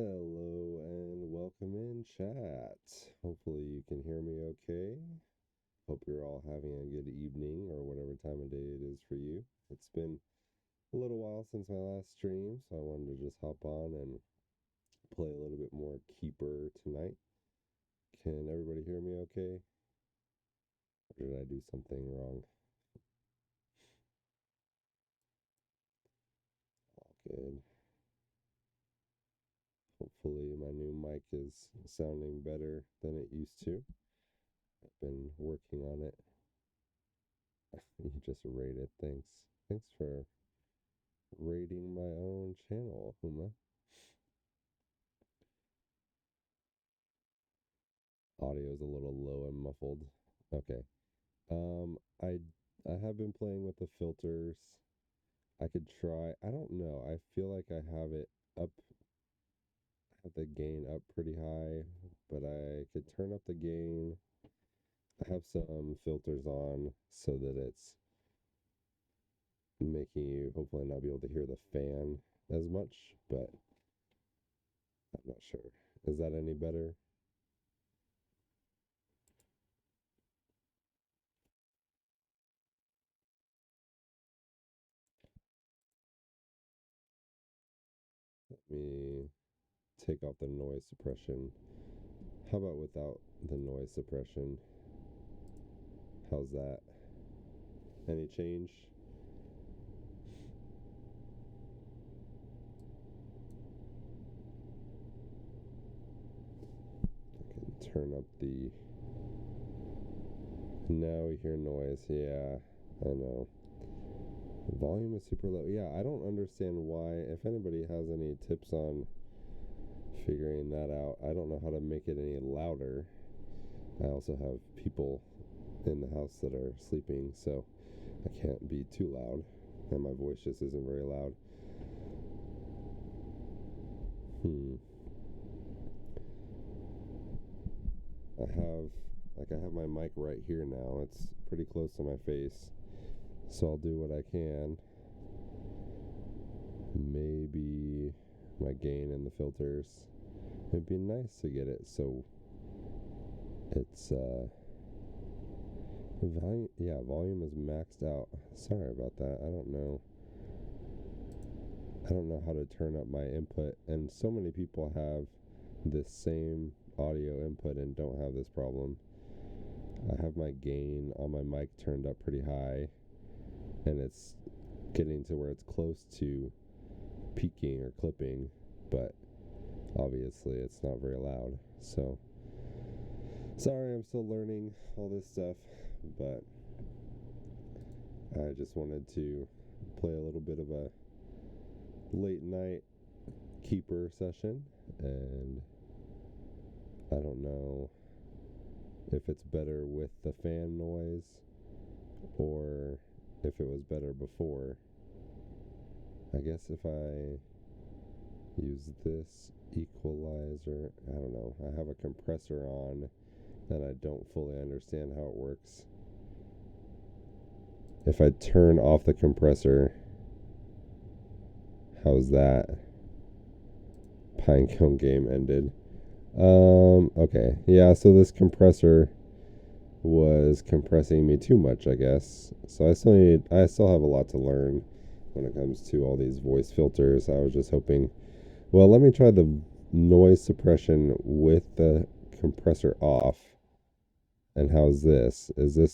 Hello and welcome in chat. Hopefully you can hear me okay. Hope you're all having a good evening or whatever time of day it is for you. It's been a little while since my last stream, so I wanted to just hop on and play a little bit more Keeper tonight. Can everybody hear me okay? Or did I do something wrong? All good. Hopefully my new mic is sounding better than it used to. I've been working on it. You just rated. Thanks. Thanks for rating my own channel, Huma. Audio is a little low and muffled. Okay. Um, I I have been playing with the filters. I could try. I don't know. I feel like I up, have the gain up pretty high, but I could turn up the gain. I have some filters on so that it's making you hopefully not be able to hear the fan as much, but I'm not sure. Is that any better? Let me take off the noise suppression. How about without the noise suppression? How's that? Any change? I can turn up the. Now we hear noise. Yeah, I know. Volume is super low. Yeah, I don't understand why. If anybody has any tips on figuring that out, I don't know how to make it any louder. I also have people in the house that are sleeping, so I can't be too loud, and my voice just isn't very loud. Hmm. I have my mic right here now. It's pretty close to my face, so I'll do what I can. Maybe my gain in the filters. It'd be nice to get it so it's volume is maxed out. Sorry about that. I don't know how to turn up my input, and so many people have this same audio input and don't have this problem. I have my gain on my mic turned up pretty high, and it's getting to where it's close to peaking or clipping, but obviously it's not very loud. So sorry, I'm still learning all this stuff, but I just wanted to play a little bit of a late night keeper session, and I don't know if it's better with the fan noise or if it was better before. I guess if I use this equalizer, I don't know. I have a compressor on and I don't fully understand how it works. If I turn off the compressor, how's that? Pinecone game ended. Okay. Yeah, so this compressor was compressing me too much, I guess. So I still have a lot to learn when it comes to all these voice filters. I was just hoping, well, let me try the noise suppression with the compressor off. And how's this? Is it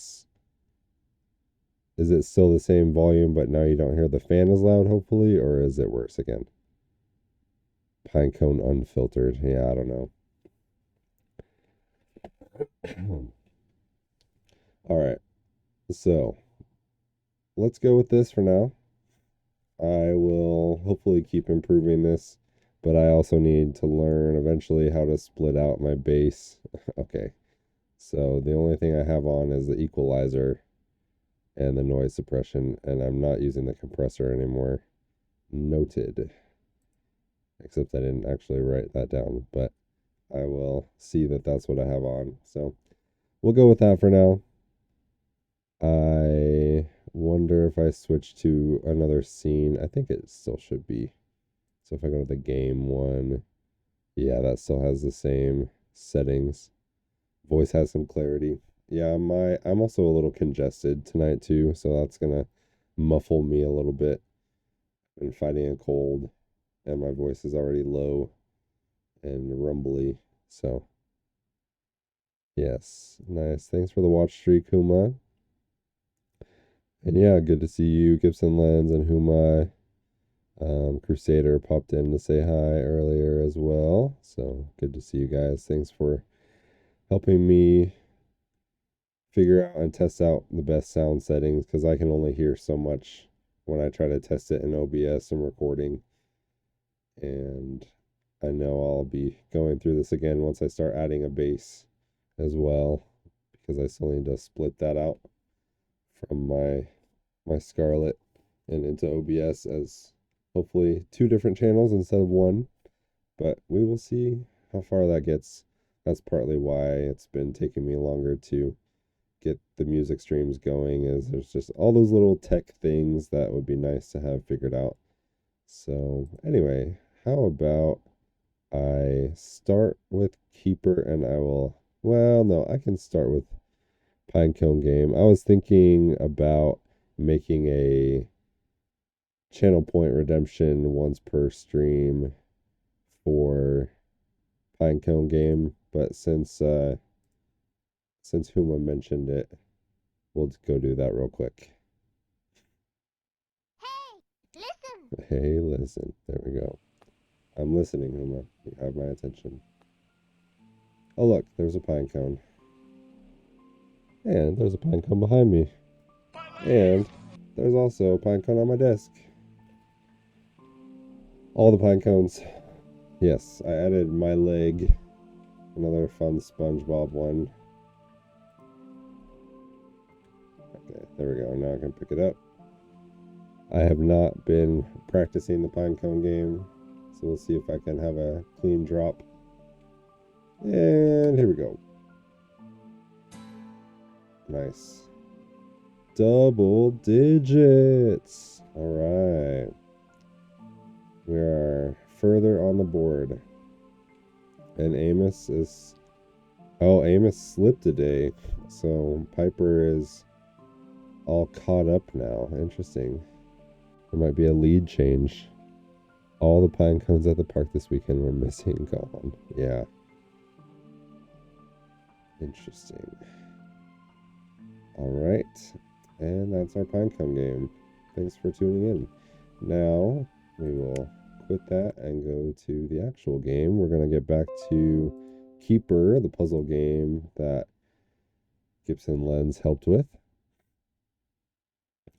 still the same volume but now you don't hear the fan as loud, hopefully, or is it worse again? Pinecone unfiltered. Yeah, I don't know. All right. So, let's go with this for now. I will hopefully keep improving this, but I also need to learn eventually how to split out my bass. Okay. So the only thing I have on is the equalizer and the noise suppression, and I'm not using the compressor anymore. Noted. Except I didn't actually write that down, but I will see that that's what I have on. So we'll go with that for now. I wonder if I switch to another scene. I think it still should be. So if I go to the game one, Yeah, that still has the same settings. Voice has some clarity. Yeah, I'm also a little congested tonight too, so that's gonna muffle me a little bit. Been fighting a cold, and my voice is already low and rumbly. So yes, nice. Thanks for the watch streak, Huma. And yeah, good to see you, Gibson Lens and Huma. Crusader popped in to say hi earlier as well. So good to see you guys. Thanks for helping me figure out and test out the best sound settings because I can only hear so much when I try to test it in OBS and recording. And I know I'll be going through this again once I start adding a bass as well because I still need to split that out from my Scarlett and into OBS as hopefully two different channels instead of one. But we will see how far that gets. That's partly why it's been taking me longer to get the music streams going, is there's just all those little tech things that would be nice to have figured out. So anyway, how about I start with Keeper and I will, well, no, I can start with Pinecone Game. I was thinking about making a channel point redemption once per stream for Pinecone Game, but since Huma mentioned it, we'll go do that real quick. Hey, listen. There we go. I'm listening, Huma. You have my attention. Oh, look, there's a pine cone. And there's a pine cone behind me. And there's also a pine cone on my desk. All the pine cones. Yes, I added my leg. Another fun SpongeBob one. Okay, there we go. Now I can pick it up. I have not been practicing the pinecone game, so we'll see if I can have a clean drop. And here we go. Nice. Double digits. All right. We are further on the board. And Amos is... Oh, Amos slipped a day. So Piper is all caught up now. Interesting. There might be a lead change. All the pine cones at the park this weekend were missing, gone. Yeah. Interesting. All right. And that's our pinecone game. Thanks for tuning in. Now we will quit that and go to the actual game. We're going to get back to Keeper, the puzzle game that Gibson Lens helped with.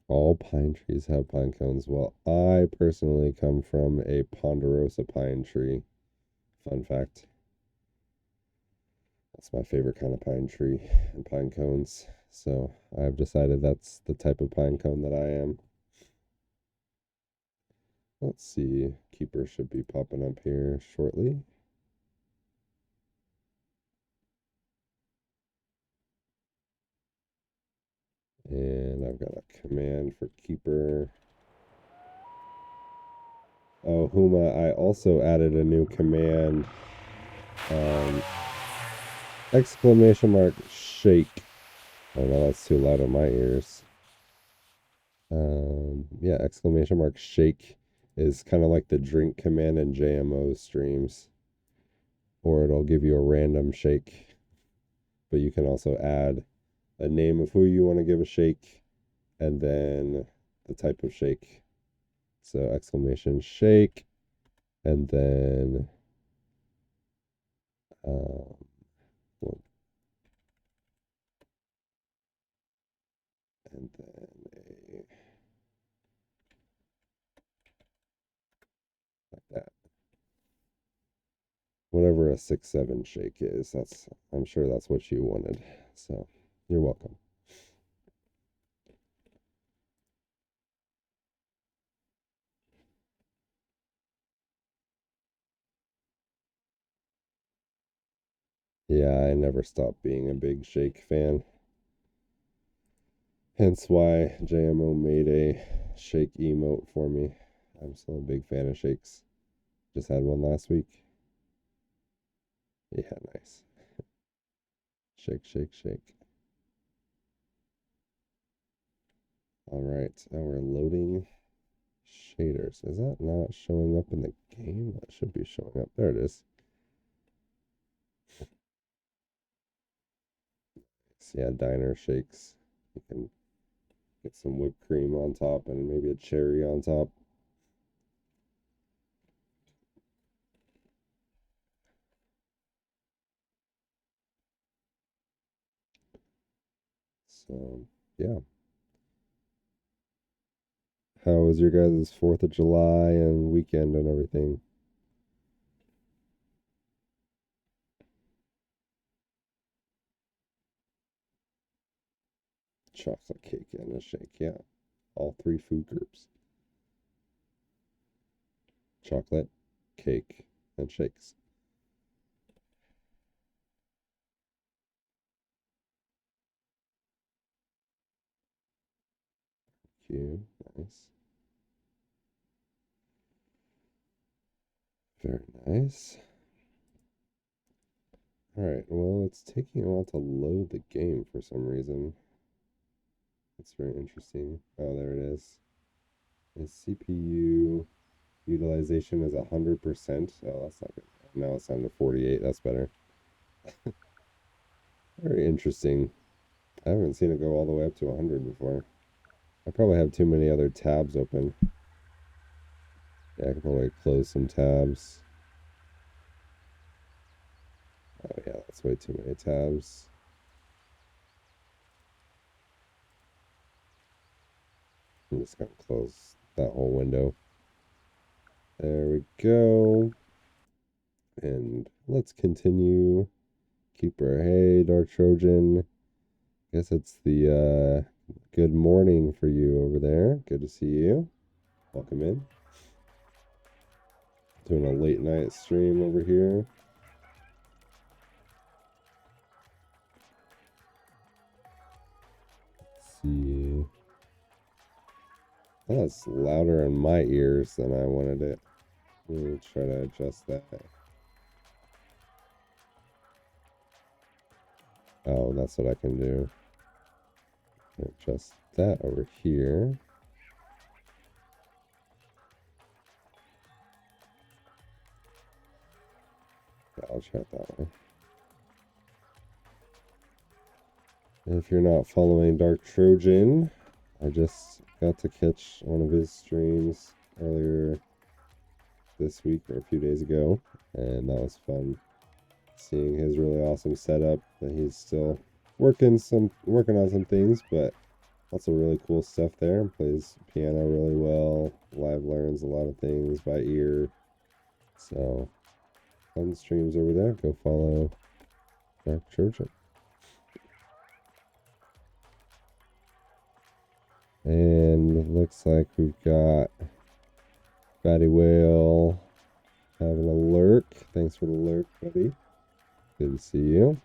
All pine trees have pine cones. Well, I personally come from a ponderosa pine tree. Fun fact. That's my favorite kind of pine tree and pine cones. So I've decided that's the type of pine cone that I am. Let's see. Keeper should be popping up here shortly. And I've got a command for Keeper. Oh, Huma, I also added a new command. Exclamation mark shake. Oh no, that's too loud in my ears. Yeah, exclamation mark shake is kind of like the drink command in JMO streams. Or it'll give you a random shake. But you can also add a name of who you want to give a shake and then the type of shake. So exclamation shake and then um, and then a like that. Whatever a 6-7 shake is, I'm sure that's what you wanted. So you're welcome. Yeah, I never stopped being a big shake fan. Hence why JMO made a shake emote for me. I'm still a big fan of shakes. Just had one last week. Yeah, nice. Shake, shake, shake. All right, now we're loading shaders. Is that not showing up in the game? That should be showing up. There it is. So yeah, diner shakes. You can get some whipped cream on top and maybe a cherry on top. So yeah. How was your guys' 4th of July and weekend and everything? Chocolate cake and a shake, yeah. All three food groups. Chocolate, cake, and shakes. Cute, nice. Very nice. Alright, well, it's taking a while to load the game for some reason. It's very interesting. Oh, there it is. The CPU utilization is 100%. Oh, that's not good. Now it's down to 48. That's better. Very interesting. I haven't seen it go all the way up to 100 before. I probably have too many other tabs open. Yeah, I can probably close some tabs. Oh, yeah, that's way too many tabs. I'm just going to close that whole window. There we go. And let's continue. Keeper, hey, Dark Trojan. Guess it's the good morning for you over there. Good to see you. Welcome in. Doing a late night stream over here. Let's see. Oh, it's louder in my ears than I wanted it. Let me try to adjust that. Oh, that's what I can do. Adjust that over here. Yeah, I'll try it that way. If you're not following Dark Trojan, I just got to catch one of his streams earlier this week or a few days ago, and that was fun. Seeing his really awesome setup that he's still working on some things, but lots of really cool stuff there. Plays piano really well. Live learns a lot of things by ear. So fun streams over there. Go follow Dark Trojan. And looks like we've got Fatty Whale having a lurk. Thanks for the lurk, buddy. Good to see you.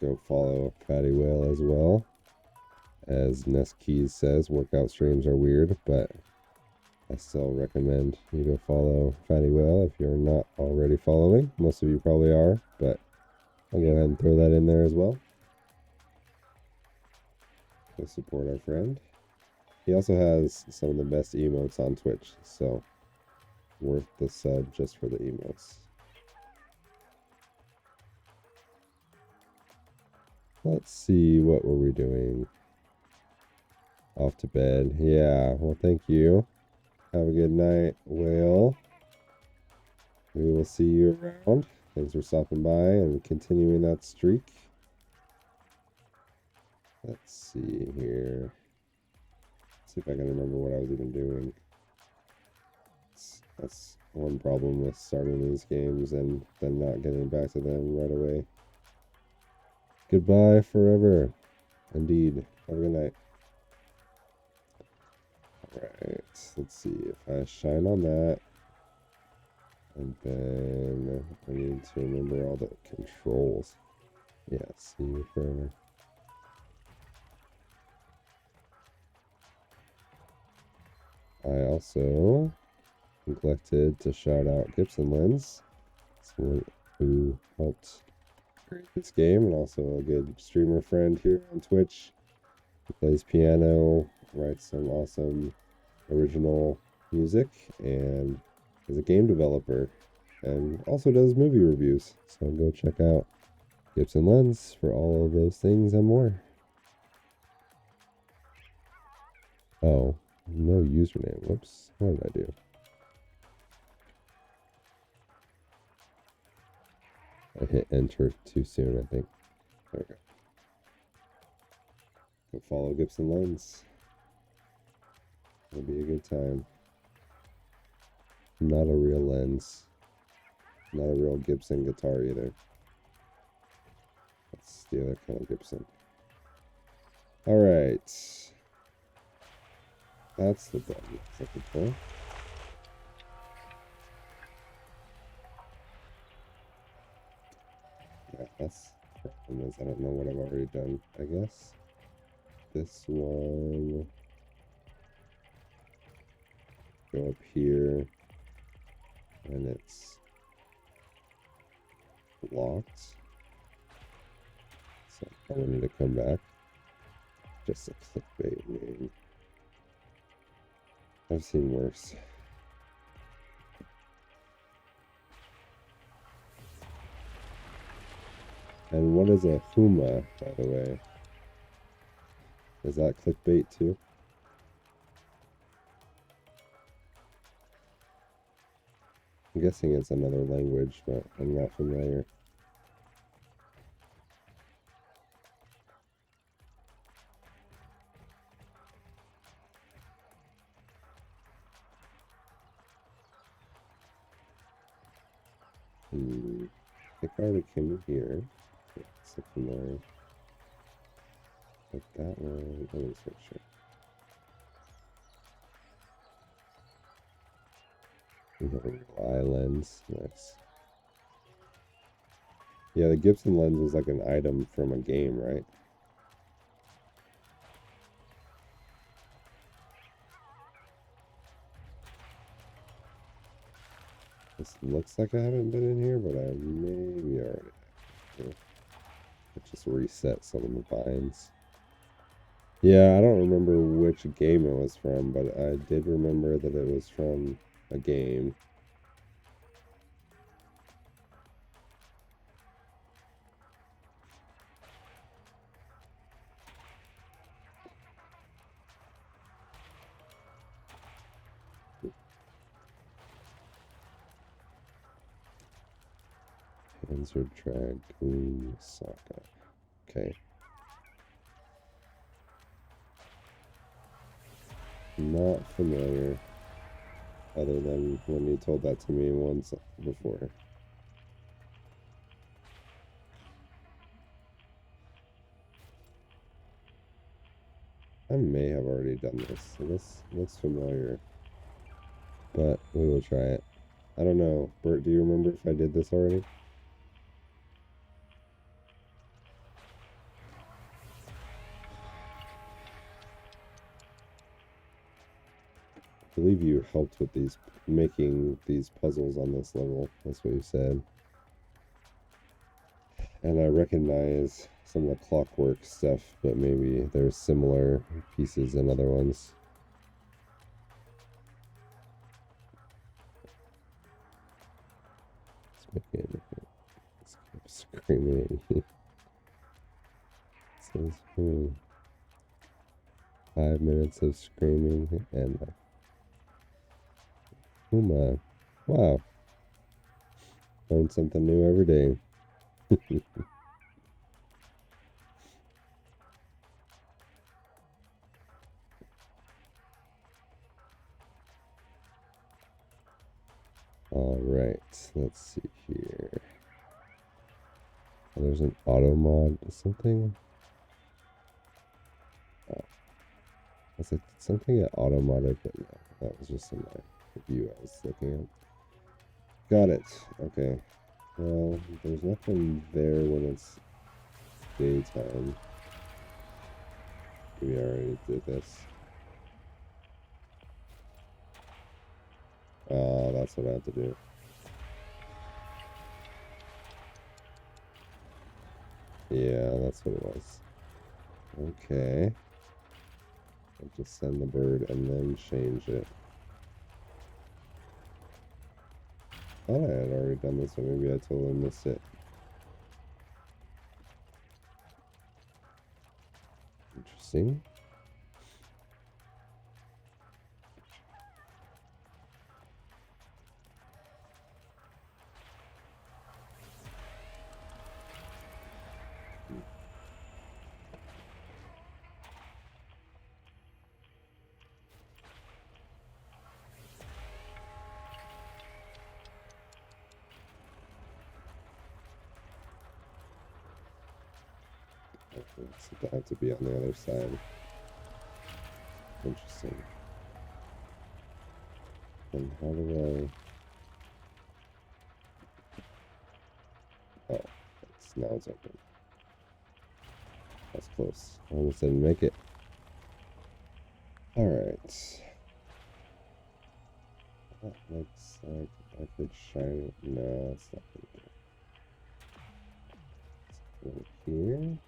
Go follow Fatty Whale as well. As Nest Keys says, workout streams are weird, but I still recommend you go follow Fatty Whale if you're not already following. Most of you probably are, but I'll go ahead and throw that in there as well. Go support our friend. He also has some of the best emotes on Twitch, so worth the sub just for the emotes. Let's see, what were we doing? Off to bed. Yeah, well, thank you. Have a good night, Whale. We will see you around. Thanks for stopping by and continuing that streak. Let's see here. Let's see if I can remember what I was even doing. That's one problem with starting these games and then not getting back to them right away. Goodbye forever. Indeed. Have a good night. Alright, let's see if I shine on that. And then I need to remember all the controls. Yeah, see you forever. I also neglected to shout out Gibson Lens, someone who helped create this game and also a good streamer friend here on Twitch. He plays piano, writes some awesome original music, and is a game developer and also does movie reviews. So go check out Gibson Lens for all of those things and more. Oh, no username. Whoops. What did I do? I hit enter too soon, I think. There we go. Go follow Gibson Lens. It'll be a good time. Not a real lens. Not a real Gibson guitar either. That's the other kind of Gibson. Alright. That's the button I was looking for. Yeah, that's the problem is I don't know what I've already done, I guess. This one. Go up here. And it's locked. So I wanted to come back. Just a clickbait name. I've seen worse. And what is a Huma, by the way? Is that clickbait too? I'm guessing it's another language, but I'm not familiar. I think I already came in here. It's familiar. But that one, let me just make sure. We have a real eye lens. Nice. Yeah, the Gibson lens was like an item from a game, right? This looks like I haven't been in here, but I maybe already have. It just reset some of the vines. Yeah, I don't remember which game it was from, but I did remember that it was from a game. Panzer Dragoon Saga. Okay. Not familiar, other than when you told that to me once before. I may have already done this, so this looks familiar, but we will try it. I don't know. Bert, do you remember if I did this already? I believe you helped with making these puzzles on this level. That's what you said. And I recognize some of the clockwork stuff, but maybe there's similar pieces in other ones. It's screaming at you. It says, 5 minutes of screaming and Huma. Wow. Learn something new every day. All right, let's see here. Oh, there's an auto mod or something. Oh, I was like, did something get auto modded, but no, that was just in my review I was looking at. Got it. Okay. Well, there's nothing there when it's daytime. We already did this. That's what I have to do. Yeah, that's what it was. Okay. I'll just send the bird and then change it. I thought I had already done this, but maybe I totally missed it. Interesting. So that have to be on the other side. Interesting. And how do I... Oh, now it's open. That's close. I almost didn't make it. Alright. That looks like I could shine it. No, it's not going to do it. Let's go here.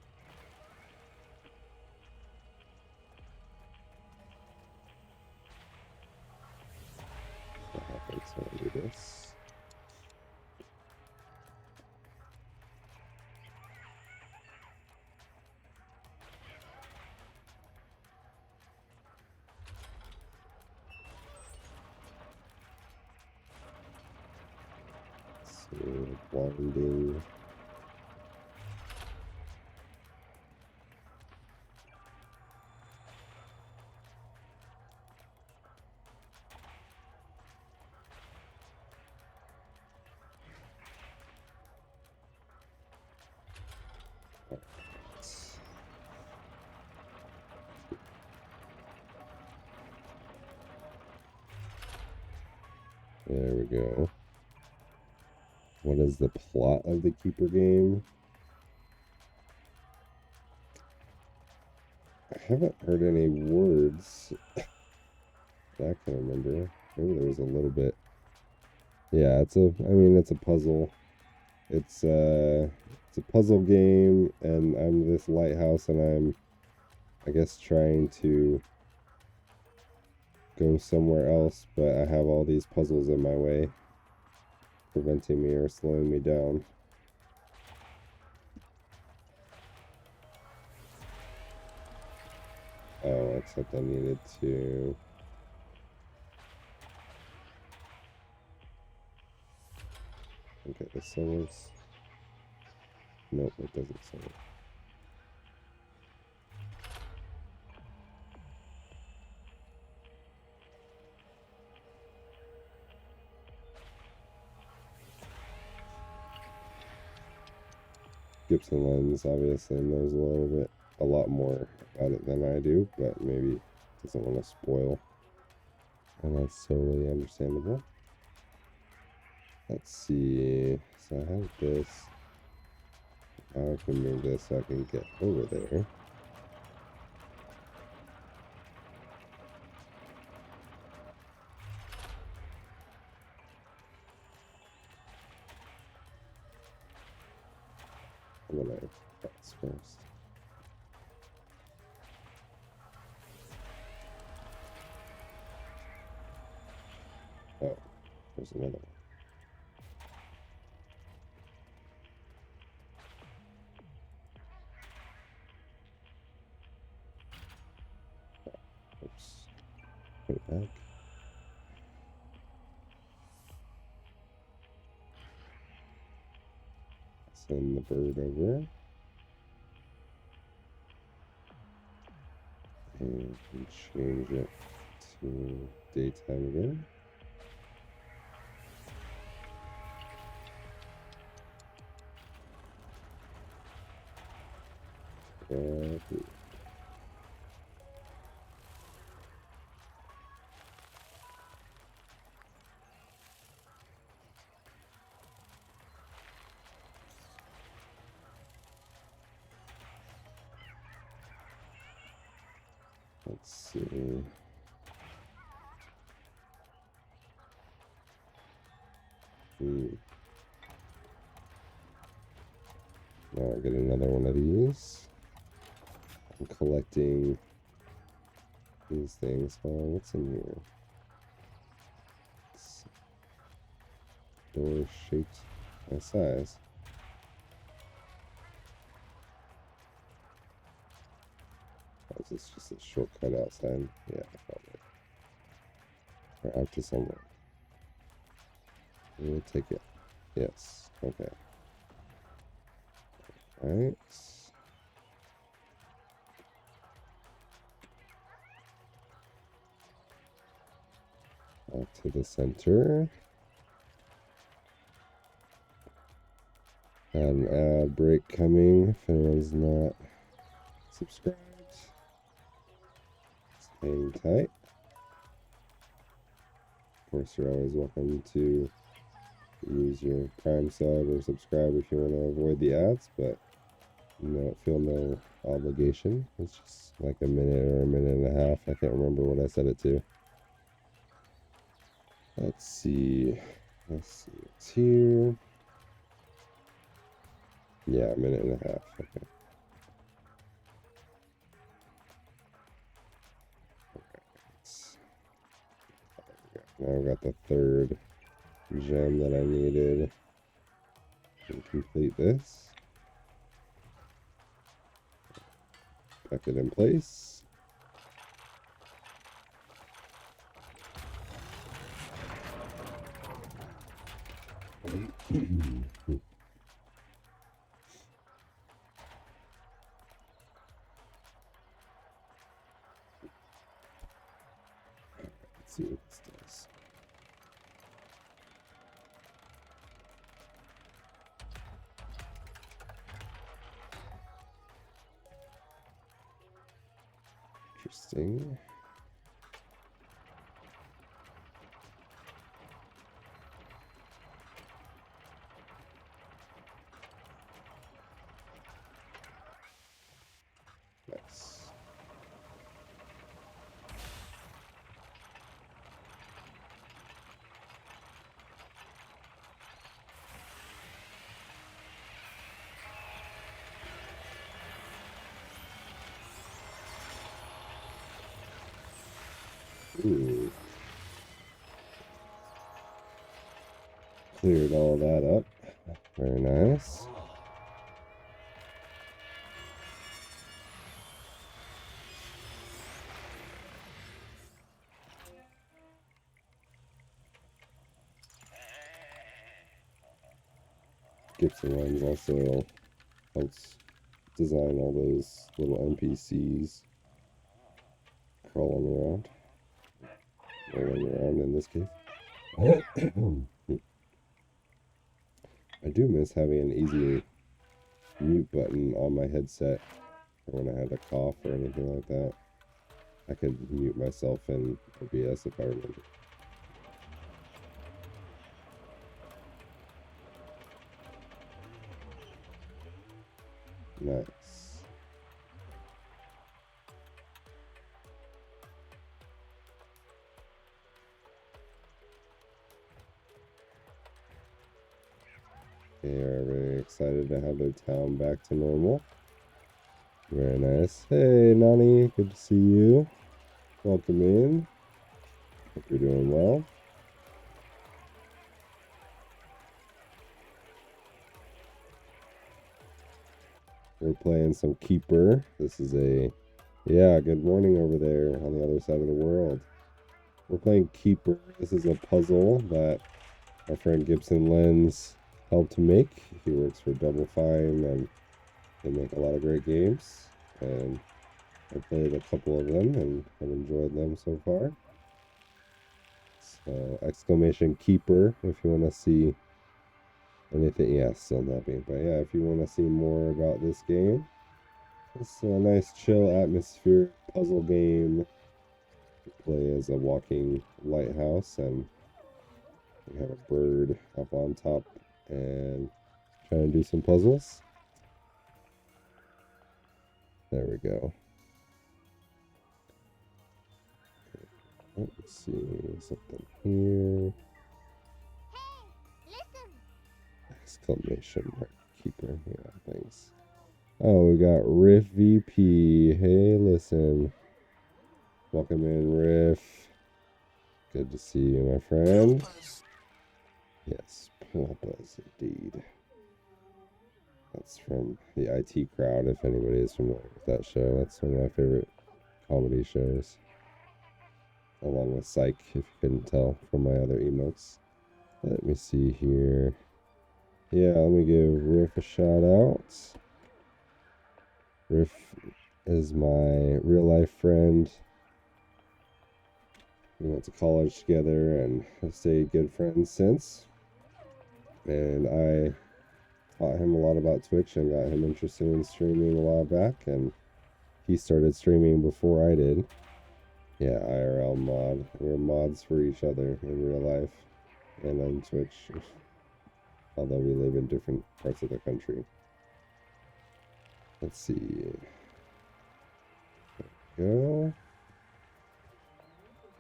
What happens when I do this? So, blinding. There we go. What is the plot of the Keeper game? I haven't heard any words that I can remember. Maybe there was a little bit. Yeah, it's a puzzle. It's a puzzle game, and I'm this lighthouse, and I'm, I guess, trying to go somewhere else, but I have all these puzzles in my way, preventing me or slowing me down. Oh, except I needed to... Okay, this still works. Nope, it doesn't still work. Gibson lens obviously knows a lot more about it than I do, but maybe doesn't want to spoil. And that's totally understandable. Let's see. So I have this. Now I can move this so I can get over there. I'm gonna box first. Oh, there's another one. Oops. Put it back. Send the bird over. And change it to daytime again. Let's see. Now I'll get another one of these. I'm collecting these things. Oh, what's in here? It's door shaped my size. Oh, is this just a shortcut outside? Yeah, I found it. Or out to somewhere. We'll take it. Yes. Okay. Alright. Out to the center. Got an ad break coming if anyone's not subscribed. Just hang tight. Of course, you're always welcome to use your Prime sub or subscribe if you want to avoid the ads, but feel no obligation. It's just like a minute or a minute and a half. I can't remember what I set it to. Let's see. It's here. Yeah, a minute and a half. Okay. Now I've got the third gem that I needed to complete this. Pack it in place. Let's see what this does. Interesting. Nice. Ooh. Cleared all that up. Very nice. Gibson Lens also helps design all those little NPCs crawling around. Rolling around in this case. I do miss having an easy mute button on my headset for when I had a cough or anything like that. I could mute myself in OBS if I remember. Nice. They are very excited to have their town back to normal. Very nice. Hey, Nani, good to see you. Welcome in. Hope you're doing well. We're playing some Keeper. This is yeah, good morning over there on the other side of the world. We're playing Keeper. This is a puzzle that our friend Gibson Lens helped make. He works for Double Fine and they make a lot of great games. And I played a couple of them and have enjoyed them so far. So exclamation Keeper if you want to see anything. Yeah, still napping. But yeah, if you want to see more about this game, it's a nice chill atmosphere puzzle game. You play as a walking lighthouse and we have a bird up on top and trying to do some puzzles. There we go. Let's see something here. Hey, listen! Exclamation mark keeper. Yeah, thanks. Oh, we got Riff VP. Hey, listen. Welcome in, Riff. Good to see you, my friend. Yes, Pulpas, indeed. That's from the IT Crowd, if anybody is familiar with that show. That's one of my favorite comedy shows. Along with Psych, if you couldn't tell from my other emotes. Let me see here. Yeah, let me give Riff a shout out. Riff is my real life friend. We went to college together and have stayed good friends since. And I taught him a lot about Twitch and got him interested in streaming a while back. And he started streaming before I did. Yeah, IRL mod. We're mods for each other in real life and on Twitch, although we live in different parts of the country. Let's see. Go.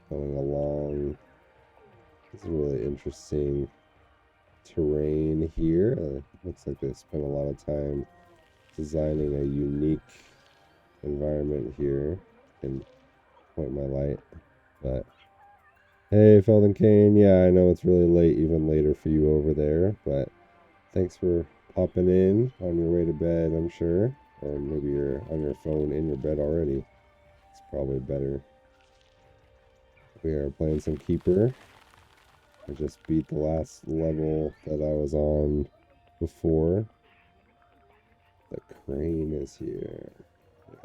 Going along. This is really interesting terrain here. Looks like they spent a lot of time designing a unique environment here. And point my light, but hey, Felden Kane. Yeah, I know it's really late, even later for you over there, but thanks for popping in on your way to bed, I'm sure. Or maybe you're on your phone in your bed already. It's probably better. We are playing some Keeper. I just beat the last level that I was on before. The crane is here.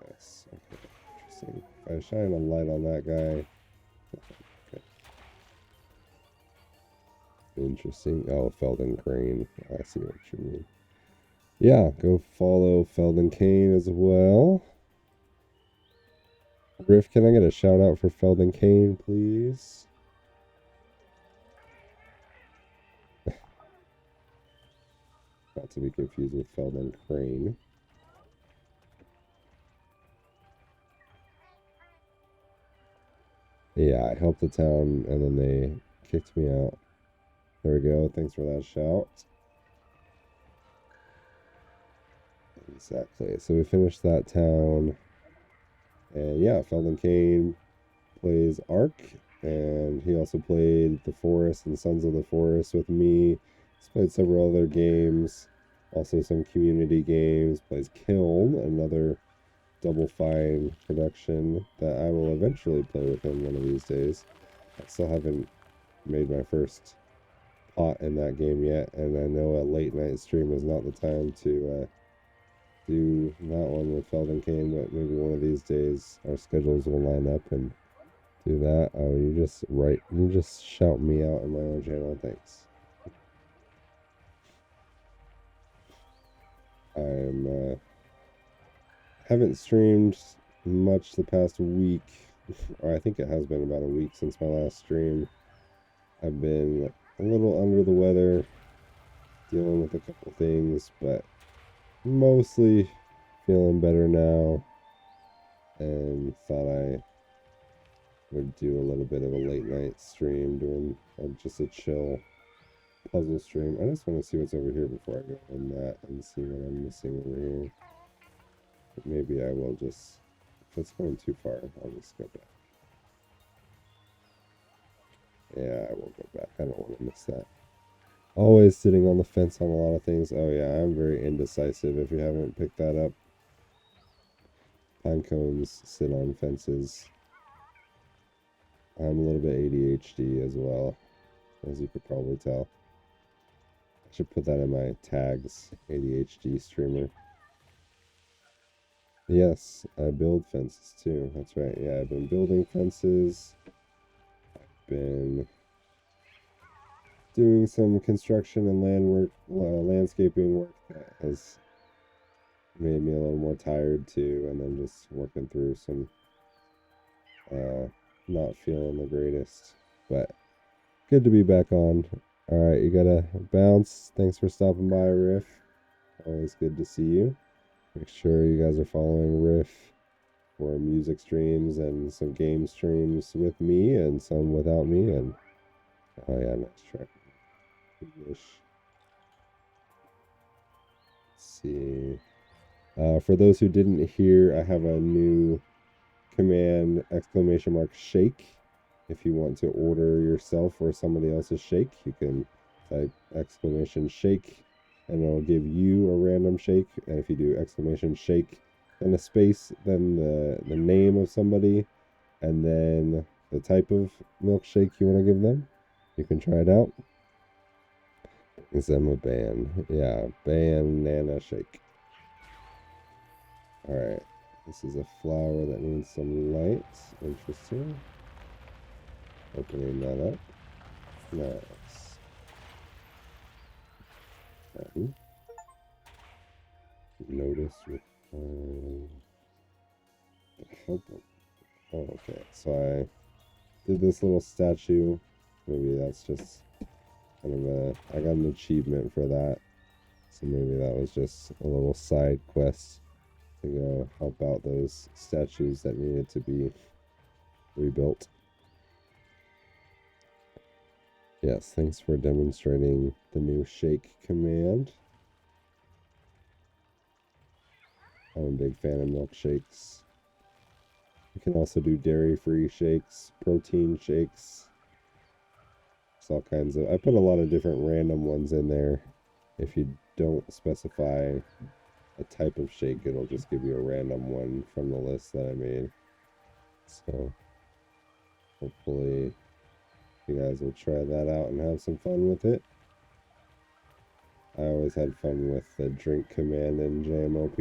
Yes. Okay. Interesting. If I shine a light on that guy. Okay. Interesting. Oh, Felden Crane. I see what you mean. Yeah, go follow Felden Kane as well. Riff, can I get a shout out for Felden Kane, please? Not to be confused with Felden Crane. Yeah, I helped the town and then they kicked me out. There we go. Thanks for that shout. Exactly. So we finished that town. And yeah, Felden Kane plays Ark. And he also played The Forest and Sons of the Forest with me. He's played several other games. Also some community games. Plays Kiln, another Double Fine production that I will eventually play with him one of these days. I still haven't made my first pot in that game yet, and I know a late night stream is not the time to do that one with Felden Kane, but maybe one of these days our schedules will line up and do that. Oh, you just shout me out in my own channel. Thanks. I'm haven't streamed much the past week, or I think it has been about a week since my last stream. I've been a little under the weather, dealing with a couple things, but mostly feeling better now, and thought I would do a little bit of a late night stream, doing just a chill puzzle stream. I just want to see what's over here before I go on that and see what I'm missing over here. But maybe I will just, if it's going too far, I'll just go back. Yeah, I will go back. I don't want to miss that. Always sitting on the fence on a lot of things. Oh yeah, I'm very indecisive if you haven't picked that up. Pine cones sit on fences. I'm a little bit ADHD as well, as you could probably tell. I should put that in my tags, ADHD streamer. Yes, I build fences too. That's right. Yeah, I've been building fences. I've been doing some construction and landscaping work that has made me a little more tired too, and then just working through some not feeling the greatest, but good to be back on. All right, you gotta bounce. Thanks for stopping by, Riff. Always good to see you. Make sure you guys are following Riff for music streams and some game streams with me and some without me. And oh yeah, nice track. English. see. For those who didn't hear, I have a new command exclamation mark shake. If you want to order yourself or somebody else's shake, you can type exclamation shake and it'll give you a random shake. And if you do exclamation shake, then a space, then the name of somebody, and then the type of milkshake you want to give them, you can try it out. Zema ban. Yeah, banana shake. Alright. This is a flower that needs some light. Interesting. Opening that up. Nice. Notice required. Help. Oh, okay. So I did this little statue. Maybe that's just kind of I got an achievement for that. So maybe that was just a little side quest to go help out those statues that needed to be rebuilt. Yes, thanks for demonstrating the new shake command. I'm a big fan of milkshakes. You can also do dairy-free shakes, protein shakes. It's all kinds of... I put a lot of different random ones in there. If you don't specify a type of shake, it'll just give you a random one from the list that I made. So hopefully you guys will try that out and have some fun with it. I always had fun with the drink command in JMO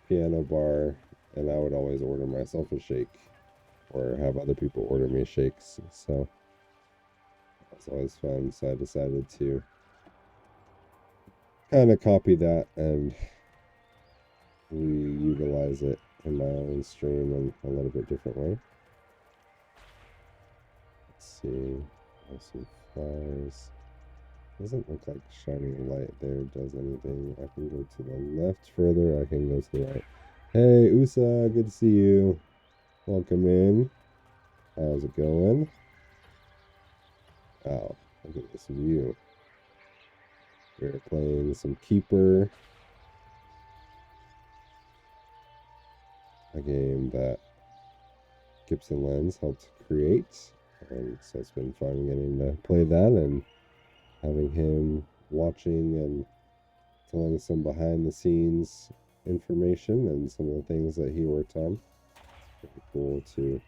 piano bar, and I would always order myself a shake or have other people order me shakes. So it's always fun. So I decided to kind of copy that and reutilize it in my own stream in a little bit different way. Let's see. Have some flowers. Doesn't look like shining light there does anything. I can go to the left further. I can go to the right. Hey, Usa, good to see you. Welcome in. How's it going? Oh, look at this view. We're playing some Keeper, a game that Gibson Lens helped create. And so it's been fun getting to play that and having him watching and telling some behind the scenes information and some of the things that he worked on. Pretty cool to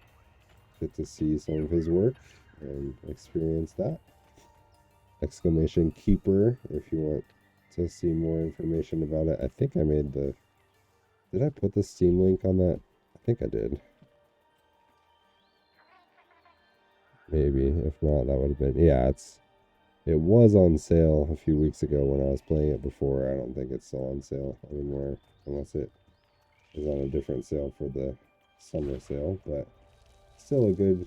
get to see some of his work and experience that. Exclamation Keeper if you want to see more information about it. I think I made the... Did I put the Steam link on that? I think I did. Maybe. If not, that would have been... Yeah, it was on sale a few weeks ago when I was playing it before. I don't think it's still on sale anymore, unless it is on a different sale for the summer sale. But still a good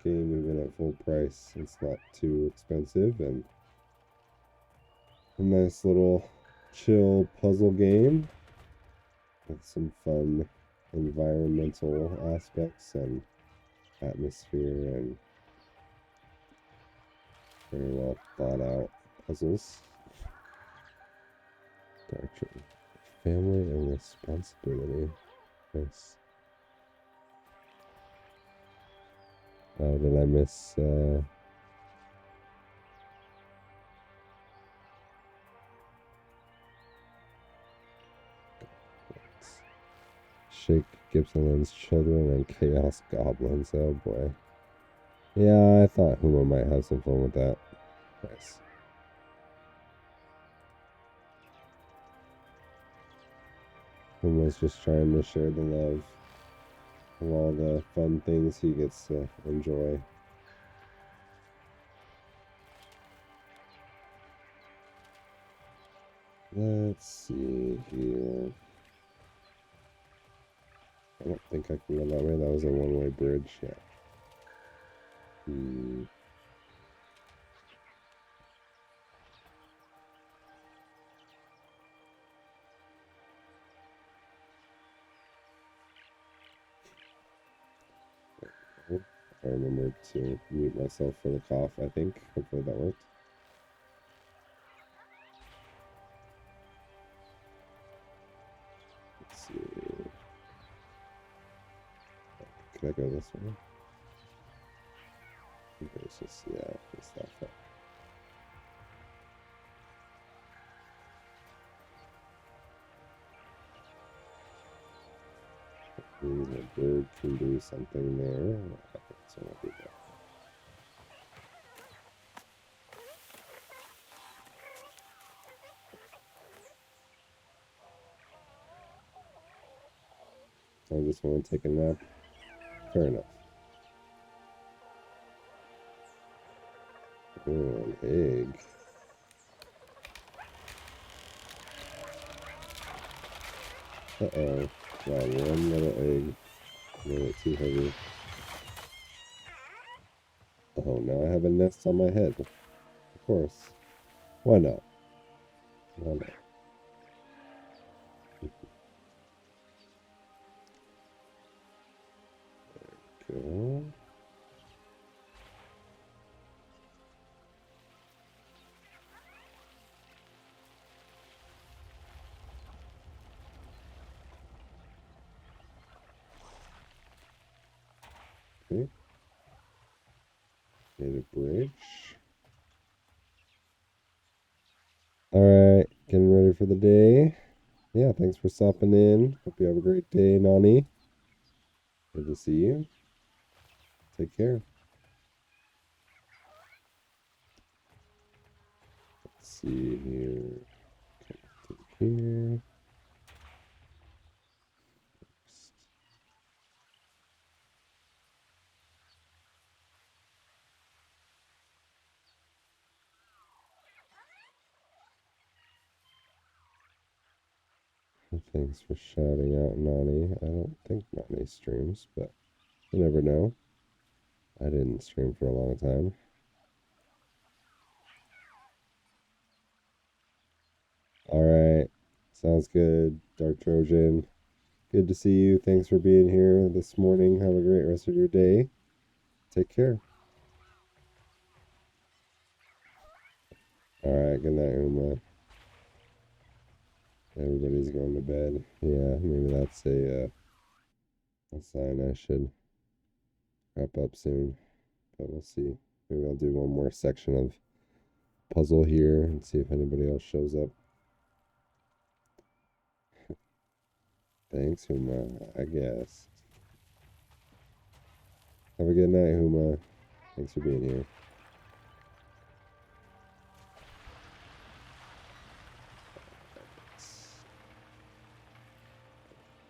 game, even at full price. It's not too expensive, and a nice little chill puzzle game with some fun environmental aspects and atmosphere and very well thought out puzzles. Doctrine. Family and responsibility. Nice. Oh, did I miss Shake Gibson's children and Chaos Goblins? Oh boy. Yeah, I thought Huma might have some fun with that. Nice. Huma's just trying to share the love of all the fun things he gets to enjoy. Let's see here. I don't think I can go that way. That was a one-way bridge. Yeah. I remembered to mute myself for the cough, I think. Hopefully that worked. Can I go this way? It's just, yeah, it's that far. Maybe the bird can do something there. So I'll do that. I just want to take a nap. Fair enough. Oh, an egg. Uh-oh. Wow, one little egg. A little too heavy. Oh, now I have a nest on my head. Of course. Why not? Why not? Go. Okay. Made a bridge. Alright, getting ready for the day. Yeah, thanks for stopping in. Hope you have a great day, Nani. Good to see you. Take care. Let's see here. Here. Thanks for shouting out Nani. I don't think Nani streams, but you never know. I didn't stream for a long time. Alright. Sounds good, Dark Trojan. Good to see you. Thanks for being here this morning. Have a great rest of your day. Take care. Alright, good night, Uma. Everybody's going to bed. Yeah, maybe that's a sign I should wrap up soon. But we'll see. Maybe I'll do one more section of puzzle here and see if anybody else shows up. Thanks, Huma, I guess. Have a good night, Huma. Thanks for being here.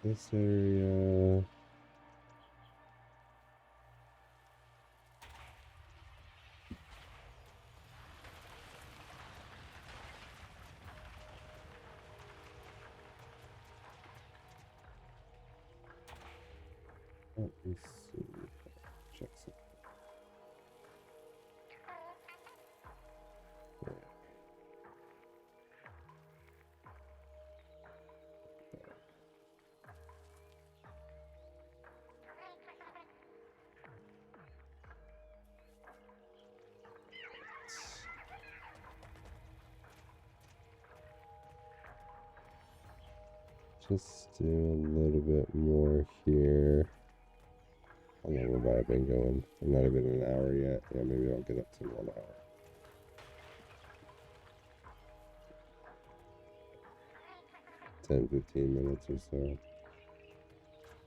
This area. Let me see. Check something. Just do a little bit more here. How long have I been going? I'm not even an hour yet. Yeah, maybe I'll get up to 1 hour. 10-15 minutes or so.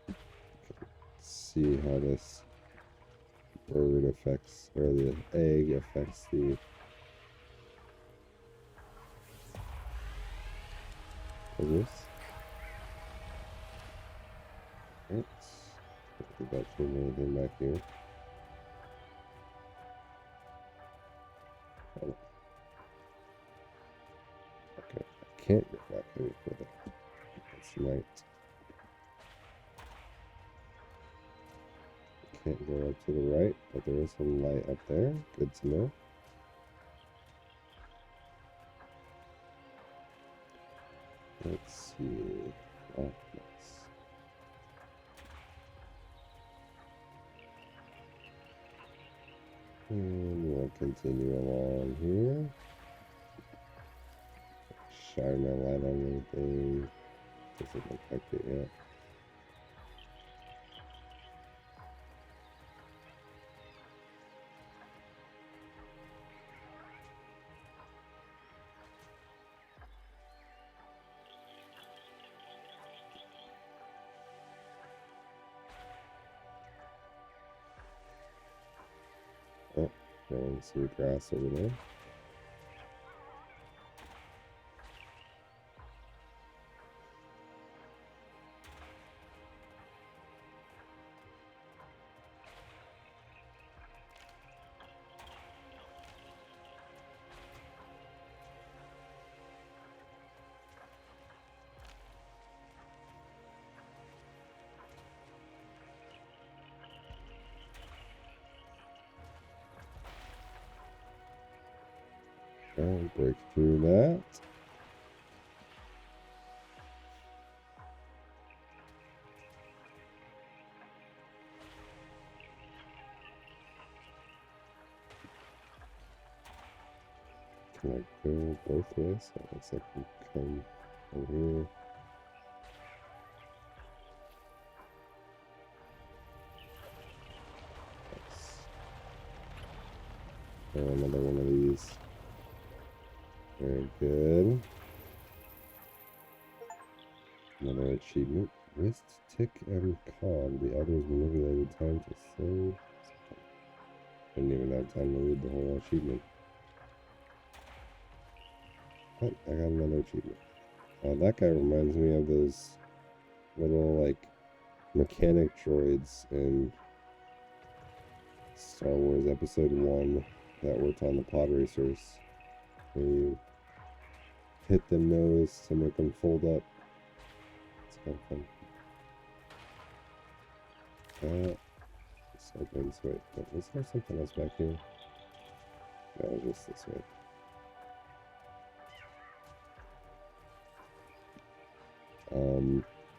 Okay. See how this bird affects, or the egg affects the puzzles. Right. Did that change anything back here? Oh. Okay, I can't get back any further. It's night. Can't go up to the right, but there is some light up there. Good to know. Let's see. Oh, nice. And we'll continue along here. Shine my light on anything. Doesn't look like it yet. Oh, growing some grass over there. I'll break through that. Can I go both ways? So it looks like we come over here. Another one of these. Very good. Another achievement. Wrist, tick, and calm. The elders manipulated time to save. Didn't even have time to read the whole achievement. But I got another achievement. That guy reminds me of those little, like, mechanic droids in Star Wars Episode 1 that worked on the pod racers. You hit the nose to make them fold up. It's kind of fun. This opens. Wait, was there something else back here? No, just this way.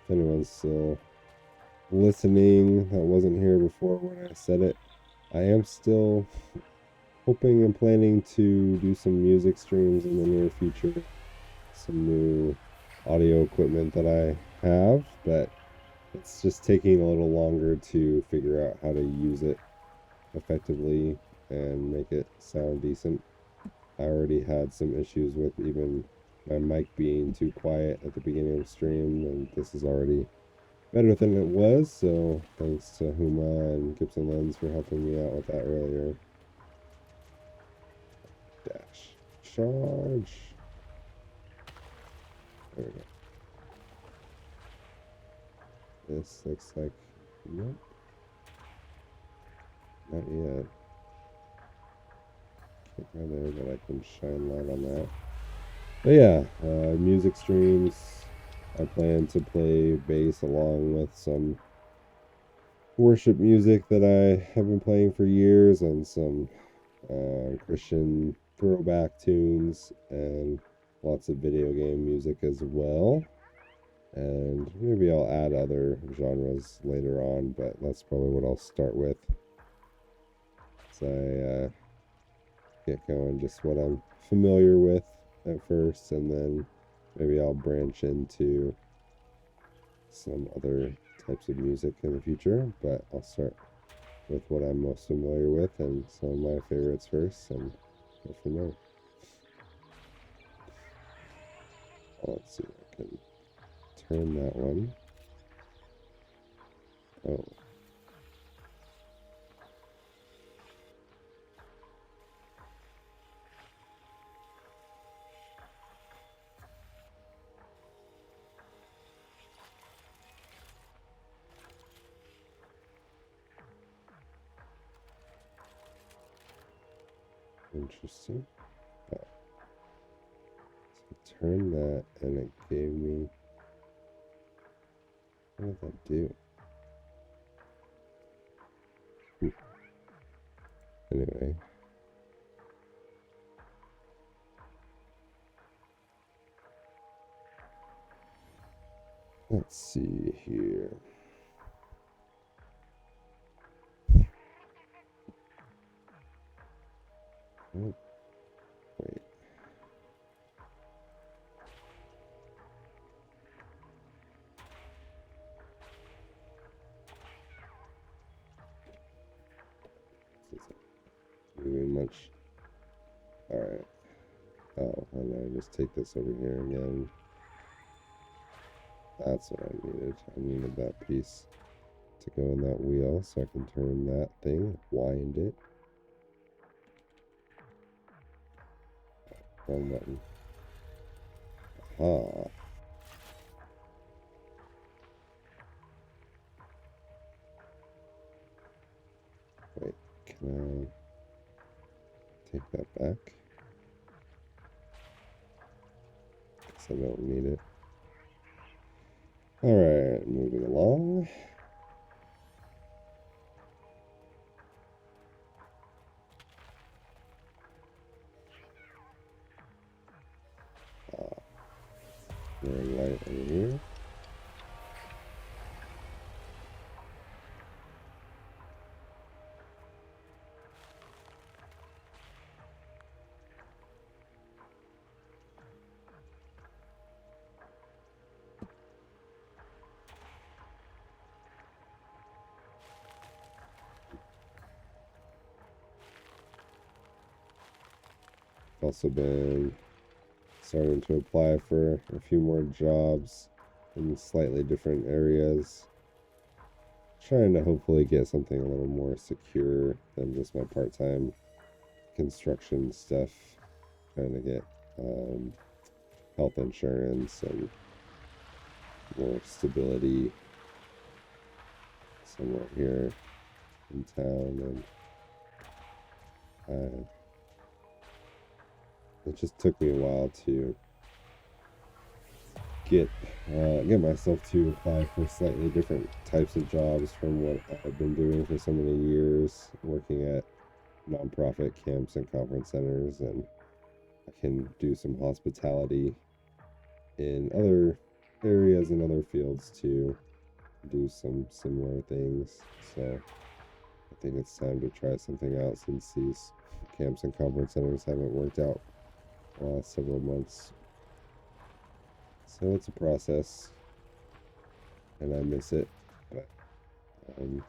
If anyone's still listening that wasn't here before when I said it, I am still hoping and planning to do some music streams in the near future. Some new audio equipment that I have, but it's just taking a little longer to figure out how to use it effectively and make it sound decent. I already had some issues with even my mic being too quiet at the beginning of the stream, and this is already better than it was, so thanks to Huma and Gibson Lens for helping me out with that earlier. Dash. Charge. There we go. This looks like, nope. Not yet. Can't go there, but I can shine light on that. But yeah, music streams. I plan to play bass along with some worship music that I have been playing for years and some Christian throwback tunes and lots of video game music as well. And maybe I'll add other genres later on, but that's probably what I'll start with. So I get going just what I'm familiar with at first, and then maybe I'll branch into some other types of music in the future, but I'll start with what I'm most familiar with and some of my favorites first and go from there. Let's see, I can turn that one. Oh. Interesting. Oh. So turn that and it gave me, what did that do? Anyway. Let's see here. Oh, wait. This isn't doing much. Alright. Oh, and I just take this over here again. That's what I needed. I needed that piece to go in that wheel so I can turn that thing, wind it. Wrong button. Aha. Wait, can I take that back? Guess I don't need it. Alright, moving along. Very light over here. Also been starting to apply for a few more jobs in slightly different areas. Trying to hopefully get something a little more secure than just my part-time construction stuff. Trying to get health insurance and more stability somewhere here in town. And it just took me a while to get myself to apply for slightly different types of jobs from what I've been doing for so many years, working at nonprofit camps and conference centers, and I can do some hospitality in other areas and other fields to do some similar things. So I think it's time to try something out since these camps and conference centers haven't worked out the last several months. So it's a process, and I miss it, but I'm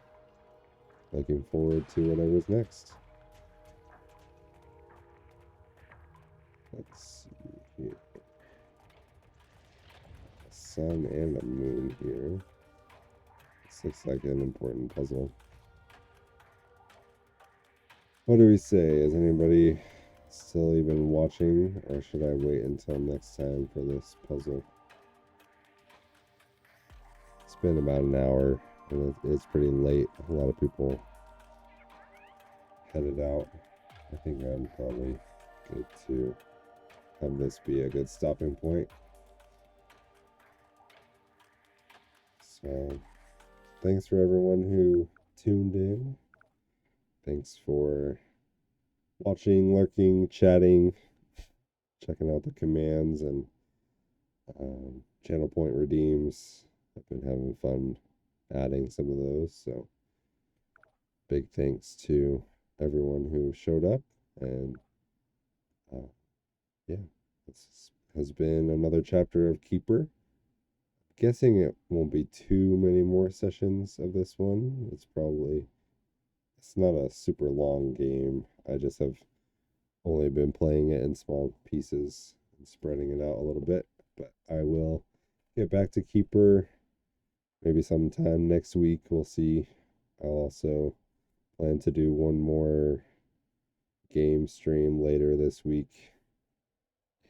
looking forward to whatever's next. Let's see here. A sun and a moon here. This looks like an important puzzle. What do we say? Is anybody still even watching, or should I wait until next time for this puzzle? It's been about an hour, and it's pretty late. A lot of people headed out. I think I'm probably good to have this be a good stopping point. So, thanks for everyone who tuned in. Thanks for watching, lurking, chatting, checking out the commands and channel point redeems. I've been having fun adding some of those. So, big thanks to everyone who showed up. And yeah, this has been another chapter of Keeper. Guessing it won't be too many more sessions of this one. It's not a super long game. I just have only been playing it in small pieces and spreading it out a little bit. But I will get back to Keeper maybe sometime next week. We'll see. I'll also plan to do one more game stream later this week.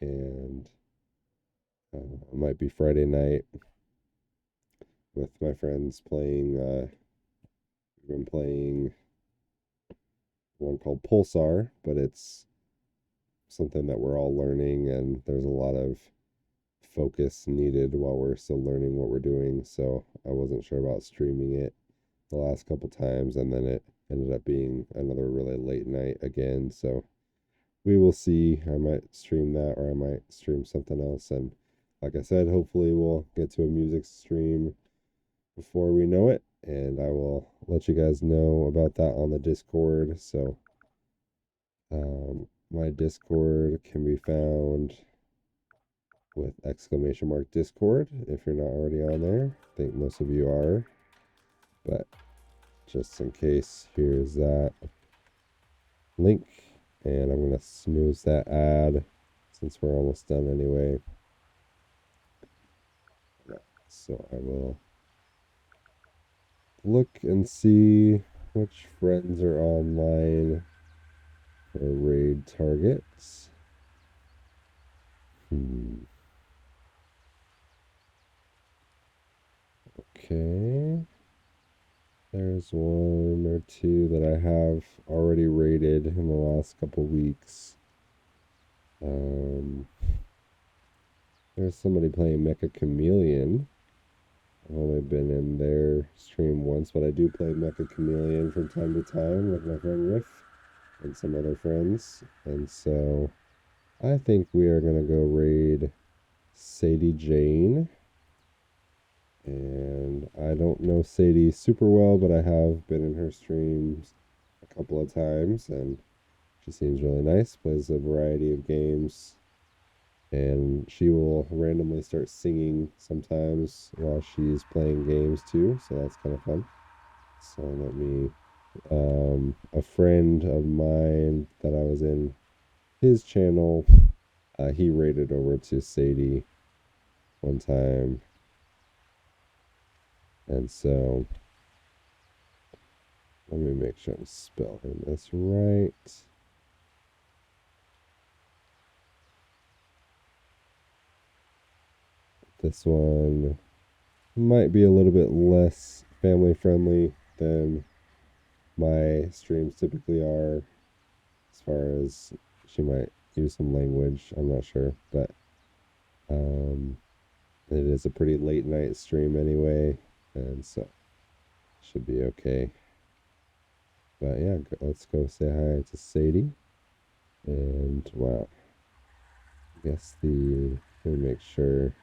And it might be Friday night with my friends playing. We've been playing one called Pulsar, but it's something that we're all learning, and there's a lot of focus needed while we're still learning what we're doing. So I wasn't sure about streaming it the last couple times, and then it ended up being another really late night again. So we will see. I might stream that, or I might stream something else. And like I said, hopefully we'll get to a music stream before we know it, and I will let you guys know about that on the Discord. So my Discord can be found with !Discord if you're not already on there. I think most of you are, but just in case, here's that link, and I'm going to snooze that ad since we're almost done anyway. So I will look and see which friends are online for raid targets. Hmm. Okay. There's one or two that I have already rated in the last couple weeks. Um, there's somebody playing Mecha Chameleon. I've only been in their stream once, but I do play Mecha Chameleon from time to time with my friend Riff and some other friends. And so I think we are going to go raid Sadie Jane. And I don't know Sadie super well, but I have been in her streams a couple of times, and she seems really nice, plays a variety of games, and she will randomly start singing sometimes while she's playing games too, so that's kind of fun. So let me, a friend of mine that I was in his channel, he raided over to Sadie one time, and so let me make sure I'm spelling this right. This one might be a little bit less family friendly than my streams typically are, as far as she might use some language. I'm not sure, but um, it is a pretty late night stream anyway, and so should be okay. But yeah, let's go say hi to Sadie. And wow, I guess let me make sure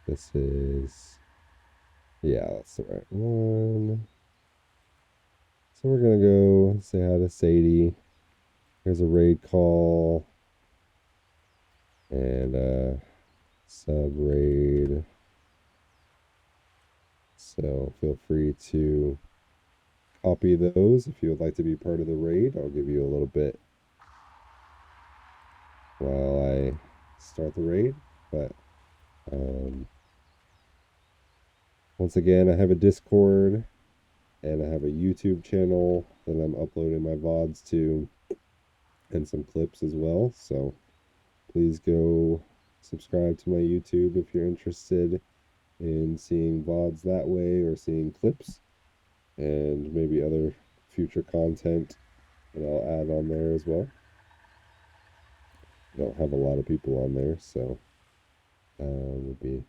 this is, yeah, that's the right one. So we're gonna go say hi to Sadie. Here's a raid call and sub raid. So feel free to copy those if you would like to be part of the raid. I'll give you a little bit while I start the raid. But um, once again, I have a Discord and I have a YouTube channel that I'm uploading my VODs to and some clips as well. So please go subscribe to my YouTube if you're interested in seeing VODs that way or seeing clips and maybe other future content that I'll add on there as well. I don't have a lot of people on there, so it'd be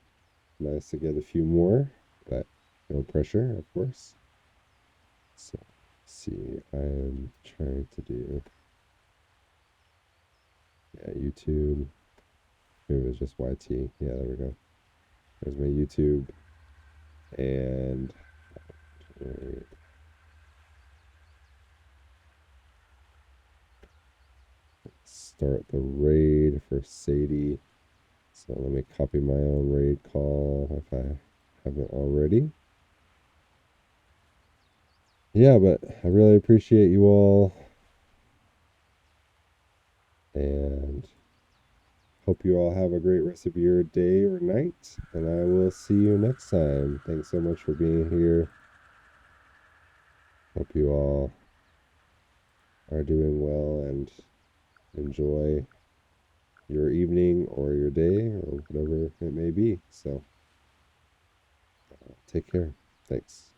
nice to get a few more, but no pressure, of course. So, let's see, I am trying to do, yeah, YouTube. Maybe it was just YT. Yeah, there we go. There's my YouTube. And start the raid for Sadie. So let me copy my own raid call if I haven't already. Yeah, but I really appreciate you all and hope you all have a great rest of your day or night. And I will see you next time. Thanks so much for being here. Hope you all are doing well and enjoy your evening or your day or whatever it may be. So take care. Thanks.